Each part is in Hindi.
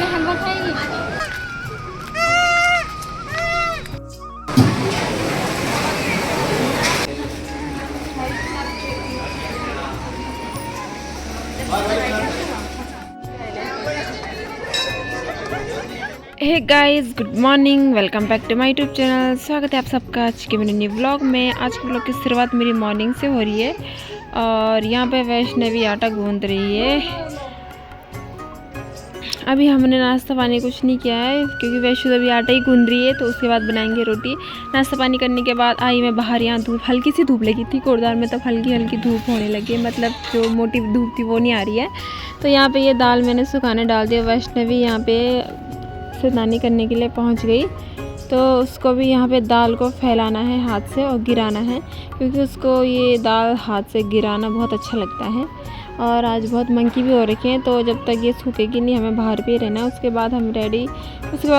हलवा खाएगी। Hey guys, good morning, welcome back to my YouTube channel. स्वागत है आप सबका आज के मेरे न्यू व्लॉग में। आज के व्लॉग की शुरुआत मेरी मॉर्निंग से हो रही है और यहाँ पे वैष्णवी आटा गूंद रही है। अभी हमने नाश्ता पानी कुछ नहीं किया है क्योंकि वैष्णवी अभी आटा ही गूंद रही है, तो उसके बाद बनाएंगे रोटी। नाश्ता पानी करने के बाद आई मैं बाहर। यहाँ धूप, हल्की सी धूप लगी थी कोटद्वार में, तब हल्की हल्की धूप होने लगी, मतलब जो मोटी धूप थी वो नहीं आ रही है। तो यहाँ पे ये दाल मैंने सुखाने डाल दिया। वैष्णवी यहाँ पे सिरदानी करने के लिए पहुंच गई, तो उसको भी यहाँ पे दाल को फैलाना है हाथ से और गिराना है, क्योंकि उसको ये दाल हाथ से गिराना बहुत अच्छा लगता है। और आज बहुत मंकी भी हो रखे हैं, तो जब तक ये सूखेगी नहीं हमें बाहर पे रहना है। उसके बाद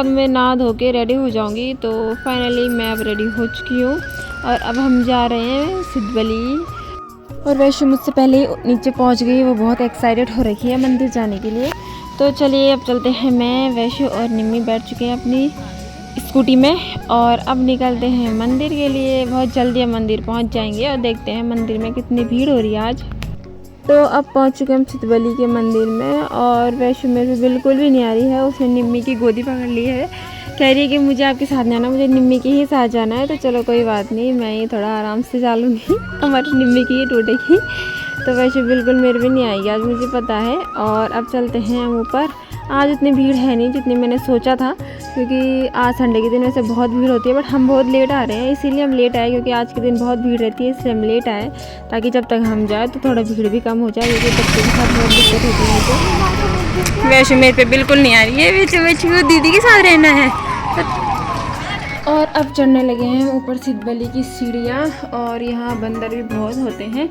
मैं नहा धो के रेडी हो जाऊँगी। तो फाइनली मैं अब रेडी हो चुकी हूँ और अब हम जा रहे हैं सिद्धवली। और वैसे मुझसे पहले ही नीचे पहुँच गई, वो बहुत एक्साइटेड हो रखी है मंदिर जाने के लिए। तो चलिए अब चलते हैं। मैं, वैशु और निम्मी बैठ चुके हैं अपनी स्कूटी में और अब निकलते हैं मंदिर के लिए। बहुत जल्दी हम मंदिर पहुंच जाएंगे और देखते हैं मंदिर में कितनी भीड़ हो रही है आज। तो अब पहुंच चुके हैं हम सिद्धवली के मंदिर में और वैशु मेरे से बिल्कुल भी नहीं आ रही है। उसने निम्मी की गोदी पकड़ ली है, कह रही है कि मुझे आपके साथ जाना, मुझे निम्मी के ही साथ जाना है। तो चलो कोई बात नहीं, मैं ये थोड़ा आराम से जा लूँगी, हमारी निम्मी की ही टूटेगी। तो वैसे बिल्कुल मेरे भी नहीं आएगी आज, मुझे पता है। और अब चलते हैं हम ऊपर। आज इतनी भीड़ है नहीं जितनी मैंने सोचा था, क्योंकि आज संडे के दिन वैसे बहुत भीड़ होती है, बट हम बहुत लेट आ रहे हैं, इसीलिए हम लेट आए, क्योंकि आज के दिन बहुत भीड़ रहती है, इसलिए हम लेट आए, ताकि जब तक हम जाए तो थोड़ा भीड़ भी कम हो जाए, क्योंकि बच्चों के साथ बहुत दिक्कत होती है। तो वैसे मेरे पे बिल्कुल नहीं आ रही है, वैसे दीदी के साथ रहना है। और अब चढ़ने लगे हैं ऊपर सिद्धवली की सीढ़ियाँ, और यहाँ बंदर भी बहुत होते हैं।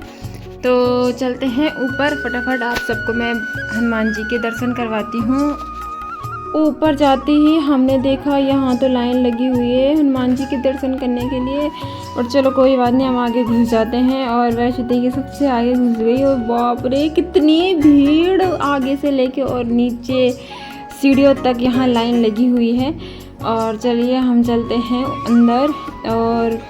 तो चलते हैं ऊपर फटाफट। आप सबको मैं हनुमान जी के दर्शन करवाती हूँ। ऊपर जाते ही हमने देखा यहाँ तो लाइन लगी हुई है हनुमान जी के दर्शन करने के लिए। और चलो कोई बात नहीं, हम आगे घुस जाते हैं। और वैसे देखिए सबसे आगे घुस गई, और बाप रे कितनी भीड़, आगे से लेके और नीचे सीढ़ियों तक यहाँ लाइन लगी हुई है। और चलिए हम चलते हैं अंदर और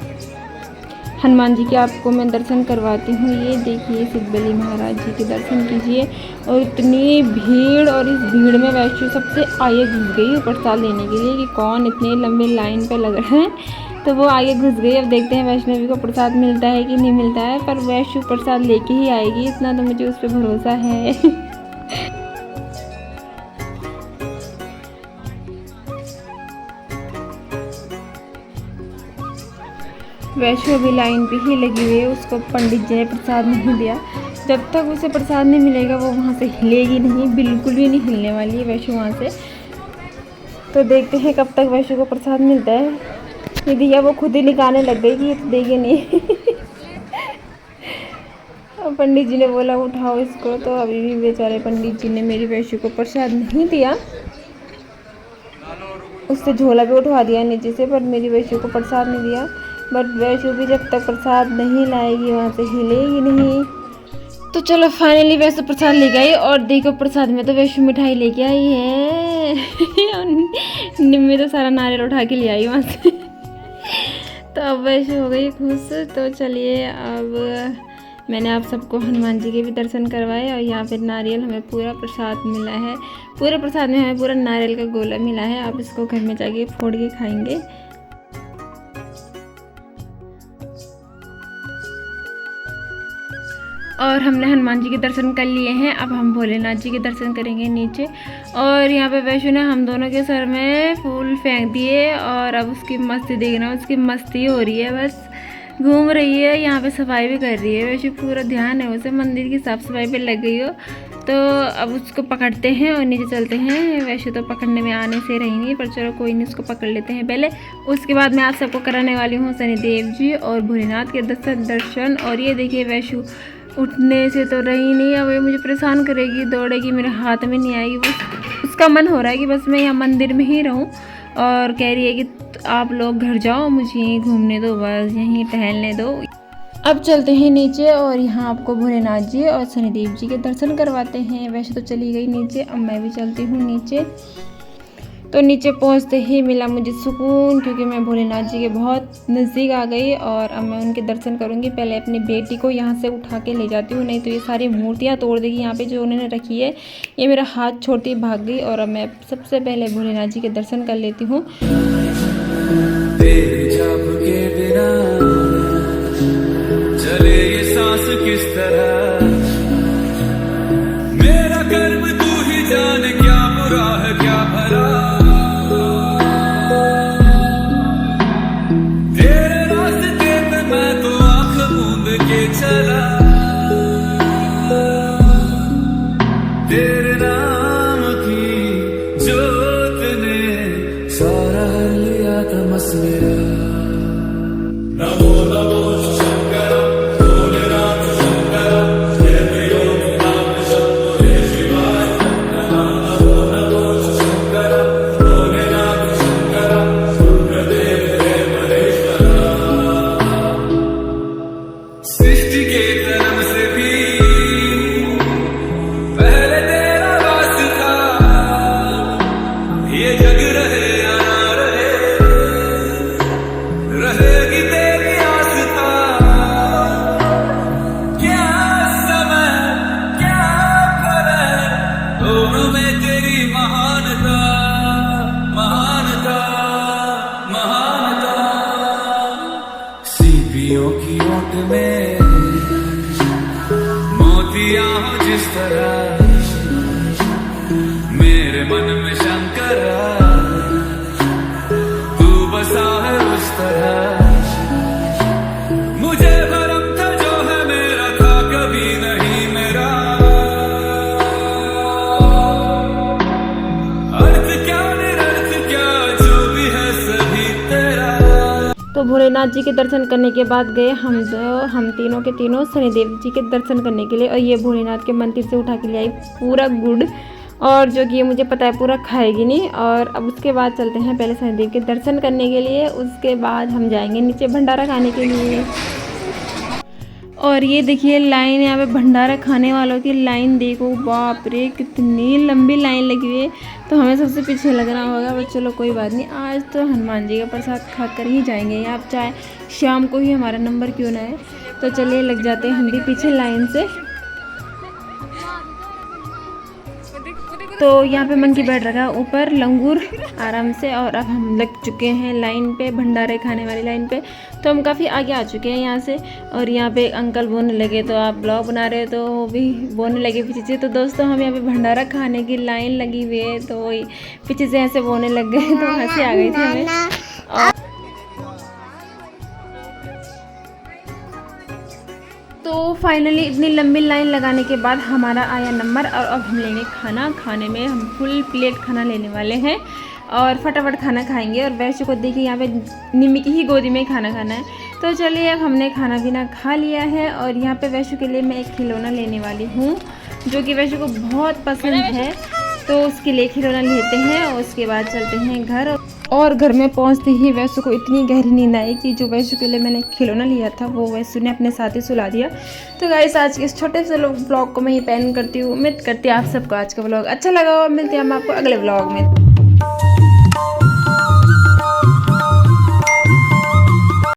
हनुमान जी के आपको मैं दर्शन करवाती हूँ। ये देखिए सिद्धवली महाराज जी के दर्शन कीजिए। और इतनी भीड़, और इस भीड़ में वैष्णवी सबसे आगे घुस गई प्रसाद लेने के लिए, कि कौन इतने लंबे लाइन पे लग रहे हैं। तो वो आगे घुस गई। अब देखते हैं वैष्णवी को प्रसाद मिलता है कि नहीं मिलता है, पर वैष्णवी प्रसाद लेके ही आएगी, इतना तो मुझे उस पर भरोसा है। वैसे अभी लाइन पे ही लगी हुई है, उसको पंडित जी ने प्रसाद नहीं दिया। जब तक उसे प्रसाद नहीं मिलेगा वो वहाँ से हिलेगी नहीं, बिल्कुल भी नहीं हिलने वाली है वैसे वहाँ से। तो देखते हैं कब तक वैसे को प्रसाद मिलता है। ये दिया वो खुद ही निकालने लग गई कि ये तो देगी नहीं। और पंडित जी ने बोला उठाओ इसको, तो अभी भी बेचारे पंडित जी ने मेरी वैसे को प्रसाद नहीं दिया। उससे झोला भी उठवा दिया नीचे से, पर मेरी वैसे को प्रसाद नहीं दिया। बट वैसे भी जब तक प्रसाद नहीं लाएगी वहाँ से हिलेगी नहीं। तो चलो फाइनली वैसे प्रसाद ले गई, और देखो प्रसाद में तो वैसे मिठाई लेके आई है। निम्मी तो सारा नारियल उठा के ले आई वहाँ से। तो अब वैसे हो गई खुश। तो चलिए अब मैंने आप सबको हनुमान जी के भी दर्शन करवाए, और यहाँ पे नारियल हमें पूरा प्रसाद मिला है। पूरे प्रसाद में हमें पूरा नारियल का गोला मिला है। आप इसको घर में जाके फोड़ के खाएंगे। और हमने हनुमान जी के दर्शन कर लिए हैं, अब हम भोलेनाथ जी के दर्शन करेंगे नीचे। और यहाँ पे वैशु ने हम दोनों के सर में फूल फेंक दिए, और अब उसकी मस्ती देखना, उसकी मस्ती हो रही है, बस घूम रही है। यहाँ पे सफाई भी कर रही है वैशु, पूरा ध्यान है उसे, मंदिर की साफ़ सफाई पे लग गई हो। तो अब उसको पकड़ते हैं और नीचे चलते हैं। वैसे तो पकड़ने में आने से रही नहीं, पर चलो कोई नहीं, उसको पकड़ लेते हैं पहले। उसके बाद मैं आप सबको कराने वाली हूँ शनिदेव जी और भोलेनाथ के दर्शन। और ये देखिए वैशु उठने से तो रही नहीं, अब ये मुझे परेशान करेगी, दौड़ेगी, मेरे हाथ में नहीं आएगी। उसका मन हो रहा है कि बस मैं यहाँ मंदिर में ही रहूँ, और कह रही है कि आप लोग घर जाओ, मुझे यहीं घूमने दो, बस यहीं टहलने दो। अब चलते हैं नीचे और यहाँ आपको भोलेनाथ जी और शनिदेव जी के दर्शन करवाते हैं। वैसे तो चली गई नीचे, अब मैं भी चलती हूँ नीचे। तो नीचे पहुँचते ही मिला मुझे सुकून, क्योंकि मैं भोलेनाथ जी के बहुत नज़दीक आ गई और अब मैं उनके दर्शन करूँगी। पहले अपनी बेटी को यहाँ से उठा के ले जाती हूँ, नहीं तो ये सारी मूर्तियाँ तोड़ देगी यहाँ पे जो उन्होंने रखी है। ये मेरा हाथ छोड़ती भाग गई और अब मैं सबसे पहले भोलेनाथ जी के दर्शन कर लेती हूँ। चले ये सांस किस तरह, मेरा कर्म तू ही जाने, क्या बुरा है क्या भला, तेरे रास्ते पे मैं तो आंख मूंद के चला, तेरे नाम की जोत ने सारा लिया तमस मेरा। नमो नमो की ओट में मोतियां हो जिस तरह, मेरे मन में शंकर तू बसा है उस तरह, मुझे भरम था जो है मेरा था कभी नहीं मेरा, अर्थ क्या निरर्थ क्या जो भी है सभी तेरा। तो भोलेनाथ जी के दर्शन करने के बाद गए हम तीनों के तीनों शनिदेव जी के दर्शन करने के लिए। और ये भोलेनाथ के मंदिर से उठा के ले आई पूरा गुड़, और जो कि ये मुझे पता है पूरा खाएगी नहीं। और अब उसके बाद चलते हैं पहले शनिदेव के दर्शन करने के लिए, उसके बाद हम जाएंगे नीचे भंडारा खाने के लिए। और ये देखिए लाइन, यहाँ पे भंडारा खाने वालों की लाइन देखो, बाप रे कितनी लंबी लाइन लगी हुई है। तो हमें सबसे पीछे लग रहा होगा, बट चलो कोई बात नहीं, आज तो हनुमान जी का प्रसाद खा कर ही जाएंगे। आप चाहे शाम को ही हमारा नंबर क्यों ना है। तो चलिए लग जाते हैं हम भी पीछे लाइन से। तो यहाँ पे मंकी बैठ रखा है ऊपर लंगूर आराम से, और अब हम लग चुके हैं लाइन पे, भंडारे खाने वाली लाइन पे। तो हम काफ़ी आगे आ चुके हैं यहाँ से। और यहाँ पे अंकल बोलने लगे, तो आप ब्लॉग बना रहे हो, तो वो भी बोलने लगे पीछे से। तो दोस्तों हम यहाँ पे भंडारा खाने की लाइन लगी हुई है, तो वही पीछे से ऐसे बोलने लग गए, तो हंसी आ गई थी हमें। और तो फाइनली इतनी लंबी लाइन लगाने के बाद हमारा आया नंबर, और अब हम लेंगे खाना। खाने में हम फुल प्लेट खाना लेने वाले हैं और फटाफट खाना खाएंगे। और वैसे को देखिए यहाँ पे निम्मी की ही गोदी में खाना खाना है। तो चलिए अब हमने खाना पीना खा लिया है, और यहाँ पे वैशु के लिए मैं एक खिलौना लेने वाली हूँ, जो कि वैशु को बहुत पसंद है। तो उसके लिए खिलौना लेते हैं और उसके बाद चलते हैं घर। और घर में पहुंचते ही वैशु को इतनी गहरी नींद आई कि जो वैशु के लिए मैंने खिलौना लिया था वो वैशु ने अपने साथ ही सुला दिया। तो गाइस आज के इस छोटे से ब्लॉग को मैं ही पेन करती हूँ। उम्मीद करती हूँ आप सबको आज का ब्लॉग अच्छा लगा, और मिलते हैं हम आपको अगले ब्लॉग में।